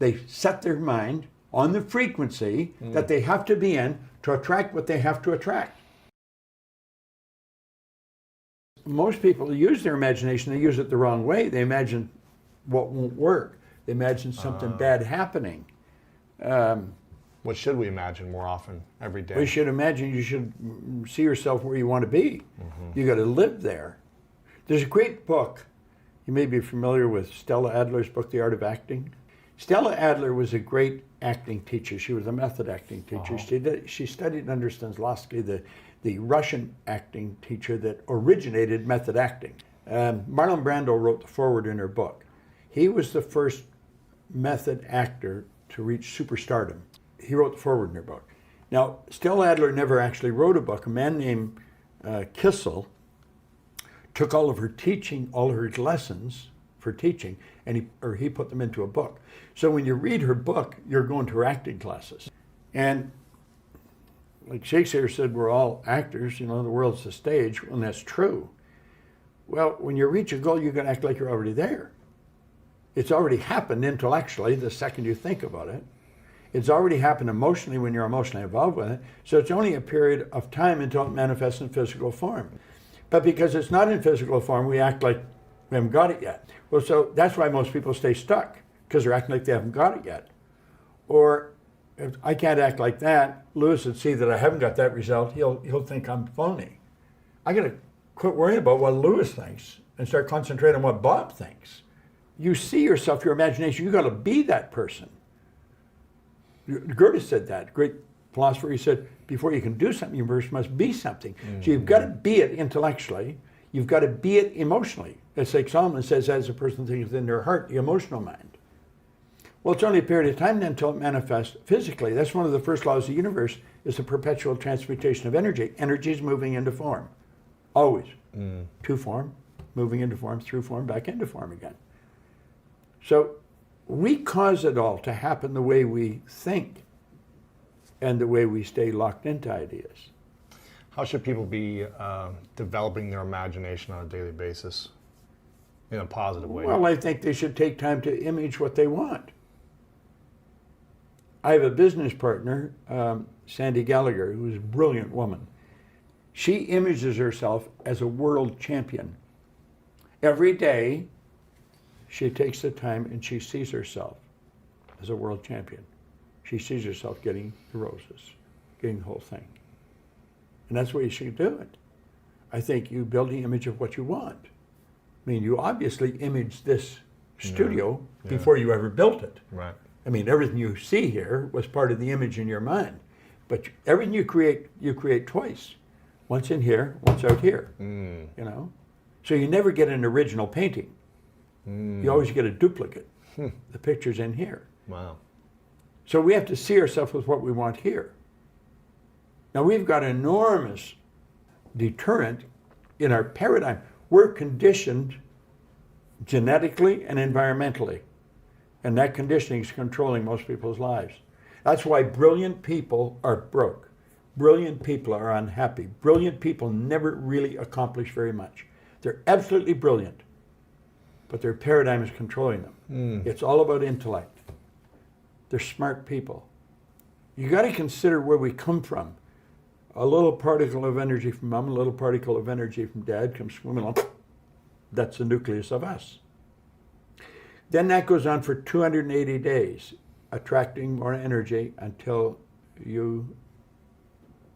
They set their mind on the frequency that they have to be in to attract what they have to attract. Most people use their imagination, they use it the wrong way. They imagine what won't work. They imagine something bad happening. What should we imagine more often every day? We should imagine you should see yourself where you want to be. You got to live there. There's a great book. You may be familiar with Stella Adler's book, The Art of Acting. Stella Adler was a great acting teacher. She was a method acting teacher. She studied under Stanislavski, the Russian acting teacher that originated method acting. Marlon Brando wrote the foreword in her book. He was the first method actor to reach superstardom. He wrote the foreword in her book. Now, Stella Adler never actually wrote a book. A man named Kissel took all of her teaching, all of her lessons for teaching, and he put them into a book. So when you read her book, you're going to her acting classes. And like Shakespeare said, we're all actors, the world's the stage, and that's true. Well, when you reach a goal, you're going to act like you're already there. It's already happened intellectually the second you think about it. It's already happened emotionally when you're emotionally involved with it. So it's only a period of time until it manifests in physical form. But because it's not in physical form, we act like we haven't got it yet. Well, so that's why most people stay stuck, because they're acting like they haven't got it yet. Or if I can't act like that, Lewis would see that I haven't got that result, he'll think I'm phony. I got to quit worrying about what Lewis thinks and start concentrating on what Bob thinks. You see yourself, your imagination, you got to be that person. Goethe said that, great philosopher. He said, before you can do something, you first must be something. So you've got to be it intellectually, you've got to be it emotionally. It's like Solomon says, as a person thinks in their heart, the emotional mind. Well, it's only a period of time then until it manifests physically. That's one of the first laws of the universe, is the perpetual transmutation of energy. Energy is moving into form, always. To form, moving into form, through form, back into form again. So we cause it all to happen the way we think and the way we stay locked into ideas. How should people be developing their imagination on a daily basis in a positive way? Well, I think they should take time to image what they want. I have a business partner, Sandy Gallagher, who's a brilliant woman. She images herself as a world champion. Every day, she takes the time and she sees herself as a world champion. She sees herself getting the roses, getting the whole thing. And that's the way you should do it. I think you build the image of what you want. I mean, you obviously imaged this studio before you ever built it. Right. I mean, everything you see here was part of the image in your mind. But everything you create twice. Once in here, once out here, So you never get an original painting. You always get a duplicate. The picture's in here. Wow. So we have to see ourselves with what we want here. Now we've got enormous deterrent in our paradigm. We're conditioned genetically and environmentally. And that conditioning is controlling most people's lives. That's why brilliant people are broke. Brilliant people are unhappy. Brilliant people never really accomplish very much. They're absolutely brilliant, but their paradigm is controlling them. It's all about intellect. They're smart people. You got to consider where we come from. A little particle of energy from mom, a little particle of energy from dad comes swimming along. That's the nucleus of us. Then that goes on for 280 days, attracting more energy until you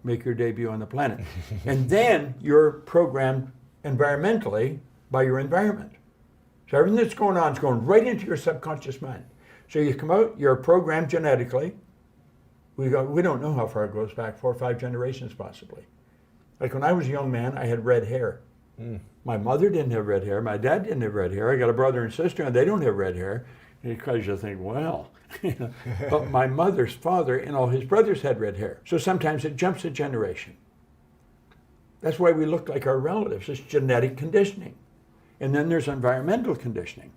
make your debut on the planet. And then you're programmed environmentally by your environment. So everything that's going on is going right into your subconscious mind. So you come out, you're programmed genetically. We don't know how far it goes back, 4 or 5 generations possibly. Like when I was a young man, I had red hair. My mother didn't have red hair, my dad didn't have red hair. I got a brother and sister and they don't have red hair. Because you think, well, but my mother's father and all his brothers had red hair. So sometimes it jumps a generation. That's why we look like our relatives. It's genetic conditioning. And then there's environmental conditioning.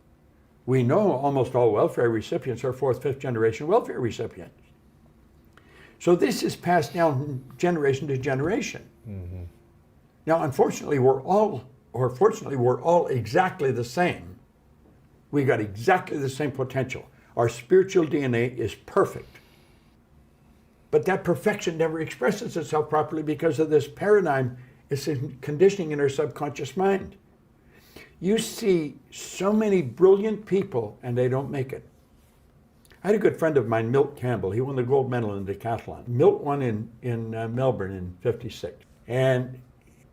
We know almost all welfare recipients are 4th, 5th generation welfare recipients. So this is passed down from generation to generation. Now, unfortunately, we're all exactly the same. We got exactly the same potential. Our spiritual DNA is perfect. But that perfection never expresses itself properly because of this paradigm. It's conditioning in our subconscious mind. You see so many brilliant people and they don't make it. I had a good friend of mine, Milt Campbell. He won the gold medal in decathlon. Milt won in Melbourne in '56. And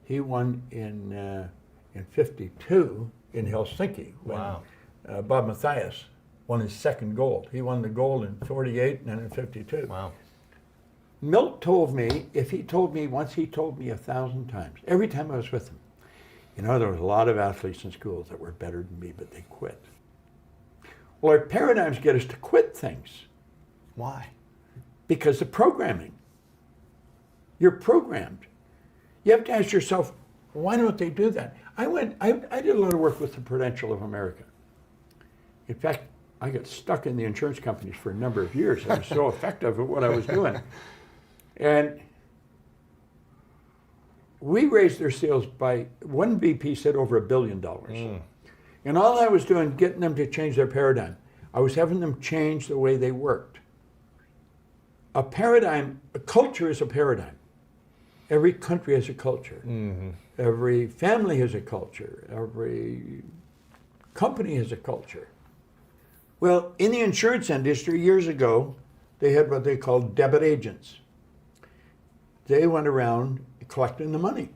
he won in '52 in Helsinki. When, Wow. Bob Mathias won his second gold. He won the gold in '48 and then in '52. Wow. Milt told me, if he told me once, he told me 1,000 times, every time I was with him. You know, there was a lot of athletes in schools that were better than me, but they quit. Well, our paradigms get us to quit things Why? because of programming. You're programmed. You have to ask yourself, why don't they do that? I did a lot of work with the Prudential of America. In fact, I got stuck in the insurance companies for a number of years. I was so effective at what I was doing. And we raised their sales by, one VP said over $1 billion. And all I was doing, getting them to change their paradigm. I was having them change the way they worked. A paradigm, a culture is a paradigm. Every country has a culture. Every family has a culture. Every company has a culture. Well, in the insurance industry, years ago, they had what they called debit agents. They went around collecting the money.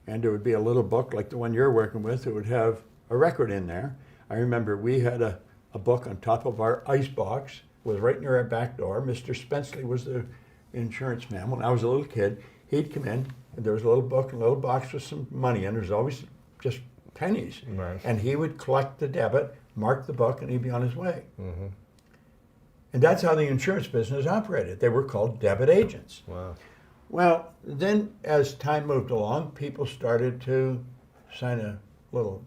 And there would be a little book like the one you're working with that would have a record in there. I remember we had a book on top of our ice box. It was right near our back door. Mr. Spenceley was the insurance man. When I was a little kid, he'd come in, and there was a little book and a little box with some money, and there was always just pennies. Right. And he would collect the debit, mark the book, and he'd be on his way. And that's how the insurance business operated. They were called debit agents. Wow. Well, then as time moved along, people started to sign a little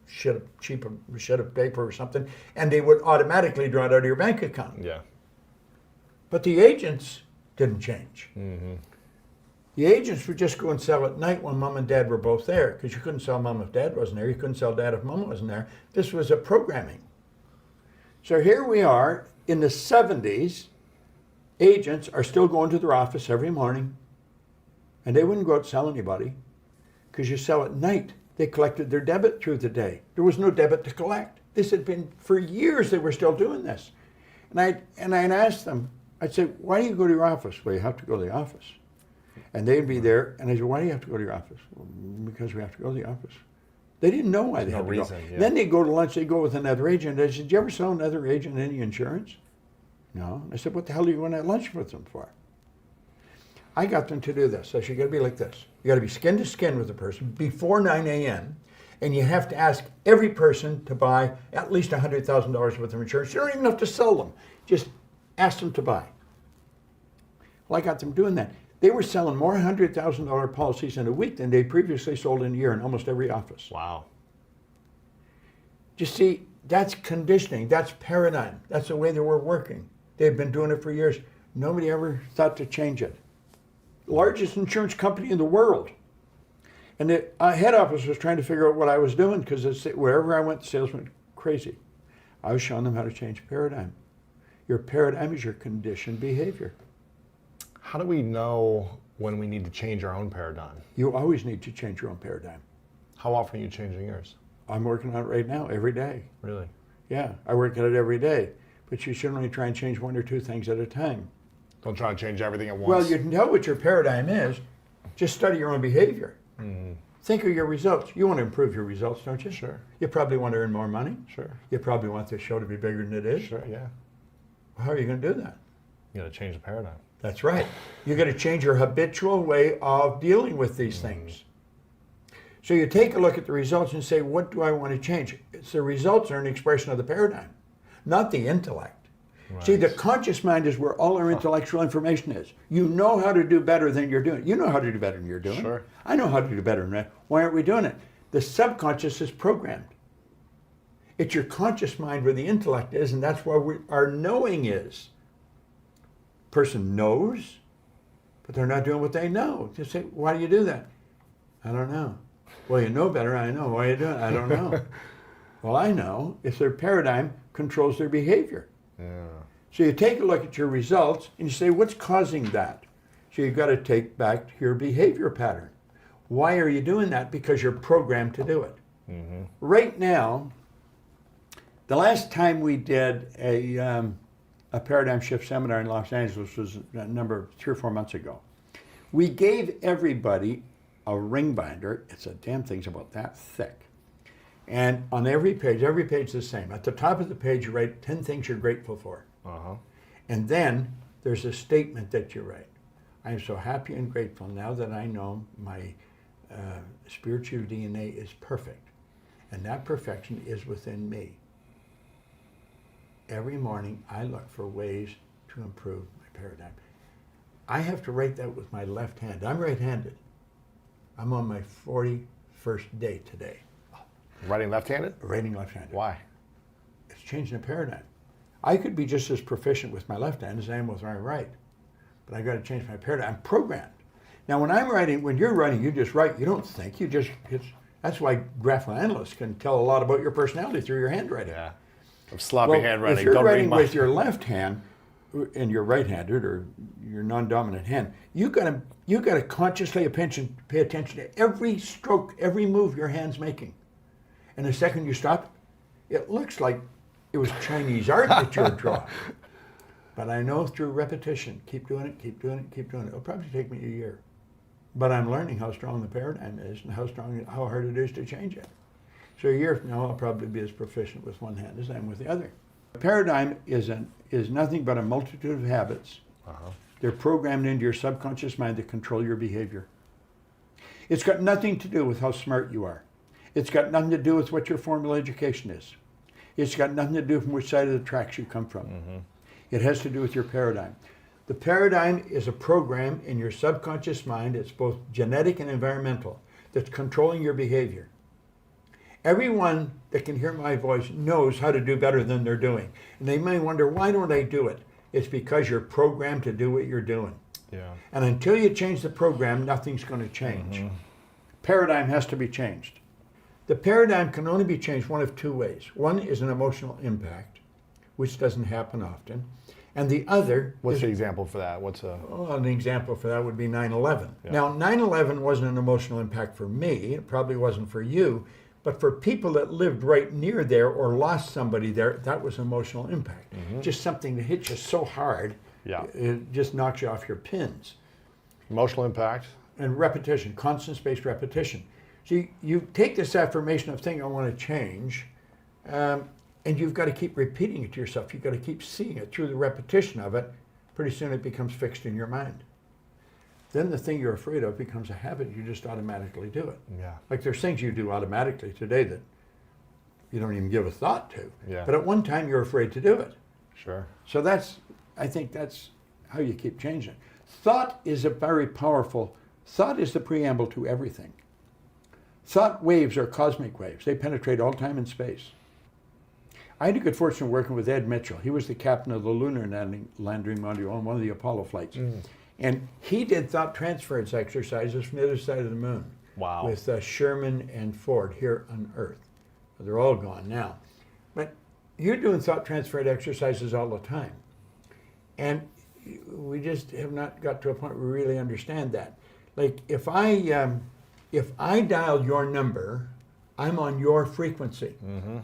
cheap sheet of paper or something, and they would automatically draw it out of your bank account. Yeah. But the agents didn't change. The agents would just go and sell at night when mom and dad were both there, because you couldn't sell mom if dad wasn't there. You couldn't sell dad if mom wasn't there. This was a programming. So here we are in the 70s. Agents are still going to their office every morning, and they wouldn't go out and sell anybody, because you sell at night. They collected their debit through the day. There was no debit to collect. This had been, for years, they were still doing this. And I'd ask them, I'd say, why do you go to your office? Well, you have to go to the office. And they'd be there, and I said, why do you have to go to your office? Well, because we have to go to the office. They didn't know why they had to go. Yeah. Then they go to lunch, they go with another agent. I said, did you ever sell another agent any insurance? No. I said, what the hell are you going to lunch with them for? I got them to do this. I said, you got to be like this. You got to be skin to skin with the person before 9 a.m., and you have to ask every person to buy at least $100,000 worth of insurance. You don't even have to sell them. Just ask them to buy. Well, I got them doing that. They were selling more $100,000 policies in a week than they previously sold in a year in almost every office. Wow. You see, that's conditioning. That's paradigm. That's the way they were working. They've been doing it for years. Nobody ever thought to change it. Largest insurance company in the world. And the head office was trying to figure out what I was doing, because wherever I went, the sales went crazy. I was showing them how to change paradigm. Your paradigm is your conditioned behavior. How do we know when we need to change our own paradigm? You always need to change your own paradigm. How often are you changing yours? I'm working on it right now, every day. Really? Yeah, I work at it every day. But you should only try and change one or two things at a time. Don't try to change everything at once. Well, you know what your paradigm is. Just study your own behavior. Think of your results. You want to improve your results, don't you? Sure. You probably want to earn more money. Sure. You probably want this show to be bigger than it is. Sure, yeah. How are you going to do that? You got to change the paradigm. That's right. You got to change your habitual way of dealing with these things. So you take a look at the results and say, what do I want to change? It's the results are an expression of the paradigm, not the intellect. Right. See, the conscious mind is where all our intellectual information is. You know how to do better than you're doing. You know how to do better than you're doing. Sure. I know how to do better than that. Why aren't we doing it? The subconscious is programmed. It's your conscious mind where the intellect is, and that's where our knowing is. Person knows, but they're not doing what they know. Just say, why do you do that? I don't know. Well, you know better, I know. Why are you doing it? I don't know. Well, I know if their paradigm controls their behavior. Yeah. So you take a look at your results and you say, what's causing that? So you've got to take back your behavior pattern. Why are you doing that? Because you're programmed to do it. Mm-hmm. Right now, the last time we did a paradigm shift seminar in Los Angeles was a number of 3 or 4 months ago. We gave everybody a ring binder. It's a damn thing's about that thick. And on every page is the same. At the top of the page, you write 10 things you're grateful for. Uh-huh. And then there's a statement that you write. I am so happy and grateful now that I know my spiritual DNA is perfect. And that perfection is within me. Every morning, I look for ways to improve my paradigm. I have to write that with my left hand. I'm right-handed. I'm on my 41st day today. Writing left-handed? Writing left-handed. Why? It's changing the paradigm. I could be just as proficient with my left hand as I am with my right. But I got to change my paradigm. I'm programmed. Now, when you're writing, you just write. You don't think. That's why graphical analysts can tell a lot about your personality through your handwriting. Yeah. Of sloppy handwriting. If you're Don't writing read my... with your left hand and you're right-handed or your non-dominant hand, you got to consciously pay attention to every stroke, every move your hand's making. And the second you stop, it looks like it was Chinese art that you were drawing. But I know through repetition, keep doing it, keep doing it, keep doing it. It'll probably take me a year. But I'm learning how strong the paradigm is and how hard it is to change it. So a year from now, I'll probably be as proficient with one hand as I am with the other. The paradigm is nothing but a multitude of habits. Uh-huh. They're programmed into your subconscious mind to control your behavior. It's got nothing to do with how smart you are. It's got nothing to do with what your formal education is. It's got nothing to do from which side of the tracks you come from. Mm-hmm. It has to do with your paradigm. The paradigm is a program in your subconscious mind. It's both genetic and environmental that's controlling your behavior. Everyone that can hear my voice knows how to do better than they're doing. And they may wonder, why don't I do it? It's because you're programmed to do what you're doing. Yeah. And until you change the program, nothing's going to change. Mm-hmm. Paradigm has to be changed. The paradigm can only be changed one of 2 ways. One is an emotional impact, which doesn't happen often. And the other... What's the example for that? An example for that would be 9/11. Yeah. Now, 9/11 wasn't an emotional impact for me. It probably wasn't for you. But for people that lived right near there or lost somebody there, that was emotional impact. Mm-hmm. Just something that hits you so hard, yeah. It just knocks you off your pins. Emotional impact. And repetition, constant spaced repetition. So you take this affirmation of thing I want to change, and you've got to keep repeating it to yourself. You've got to keep seeing it through the repetition of it. Pretty soon it becomes fixed in your mind. Then the thing you're afraid of becomes a habit. You just automatically do it. Yeah. Like there's things you do automatically today that you don't even give a thought to. Yeah. But at one time you're afraid to do it. Sure. So I think that's how you keep changing. Thought is thought is the preamble to everything. Thought waves are cosmic waves. They penetrate all time and space. I had the good fortune of working with Ed Mitchell. He was the captain of the lunar landing module on one of the Apollo flights. Mm. And he did thought transference exercises from the other side of the moon. Wow. With Sherman and Ford here on Earth. They're all gone now. But you're doing thought transfer exercises all the time. And we just have not got to a point where we really understand that. Like if I dial your number, I'm on your frequency. Mm-hmm.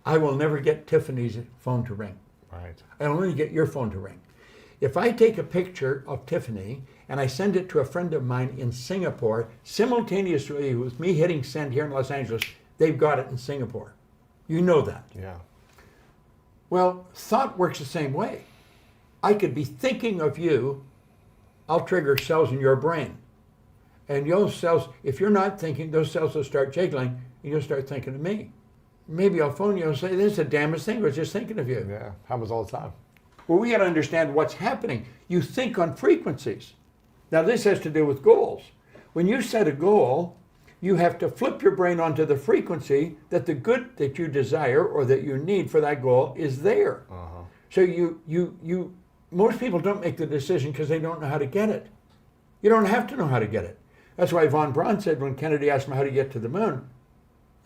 I will never get Tiffany's phone to ring. Right. I only get your phone to ring. If I take a picture of Tiffany and I send it to a friend of mine in Singapore, simultaneously with me hitting send here in Los Angeles, they've got it in Singapore. You know that. Yeah. Well, thought works the same way. I could be thinking of you, I'll trigger cells in your brain. And those cells, if you're not thinking, those cells will start jiggling and you'll start thinking of me. Maybe I'll phone you and say, this is the damnest thing, I was just thinking of you. Yeah, happens all the time. Well, we got to understand what's happening. You think on frequencies. Now, this has to do with goals. When you set a goal, you have to flip your brain onto the frequency that the good that you desire or that you need for that goal is there. Uh-huh. So most people don't make the decision because they don't know how to get it. You don't have to know how to get it. That's why Von Braun said when Kennedy asked him how to get to the moon,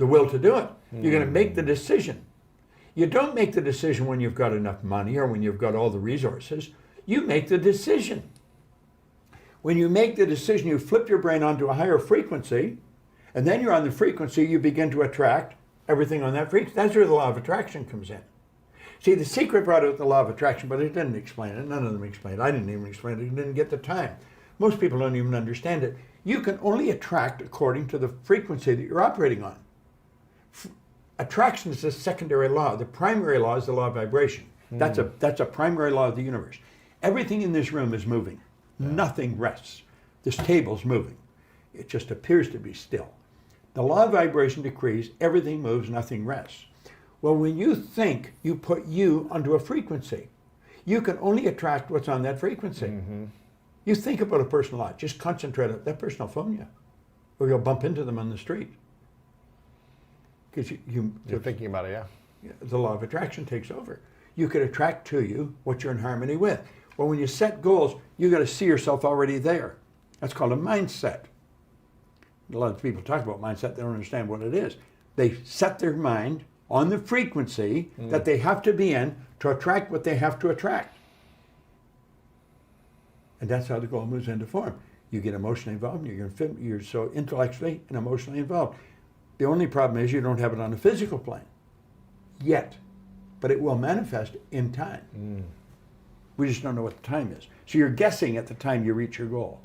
the will to do it. You're going to make the decision. You don't make the decision when you've got enough money or when you've got all the resources. You make the decision. When you make the decision, you flip your brain onto a higher frequency, and then you're on the frequency, you begin to attract everything on that frequency. That's where the law of attraction comes in. See, the secret brought out the law of attraction, but it didn't explain it. None of them explained it. I didn't even explain it. I didn't get the time. Most people don't even understand it. You can only attract according to the frequency that you're operating on. Attraction is a secondary law. The primary law is the law of vibration. That's a primary law of the universe. Everything in this room is moving. Nothing rests. This table's moving. It just appears to be still. The law of vibration decrees everything moves, nothing rests. Well, when you think, you put you onto a frequency. You can only attract what's on that frequency. You think about a person a lot. Just concentrate on that person will phone you. Or you'll bump into them on the street. Because you're thinking about it, the law of attraction takes over. You could attract to you what you're in harmony with. Well, when you set goals, you got to see yourself already there. That's called a mindset. A lot of people talk about mindset, they don't understand what it is. They set their mind on the frequency that they have to be in to attract what they have to attract. And that's how the goal moves into form. You get emotionally involved, you're so intellectually and emotionally involved. The only problem is you don't have it on a physical plane yet, but it will manifest in time. We just don't know what the time is. So you're guessing at the time you reach your goal.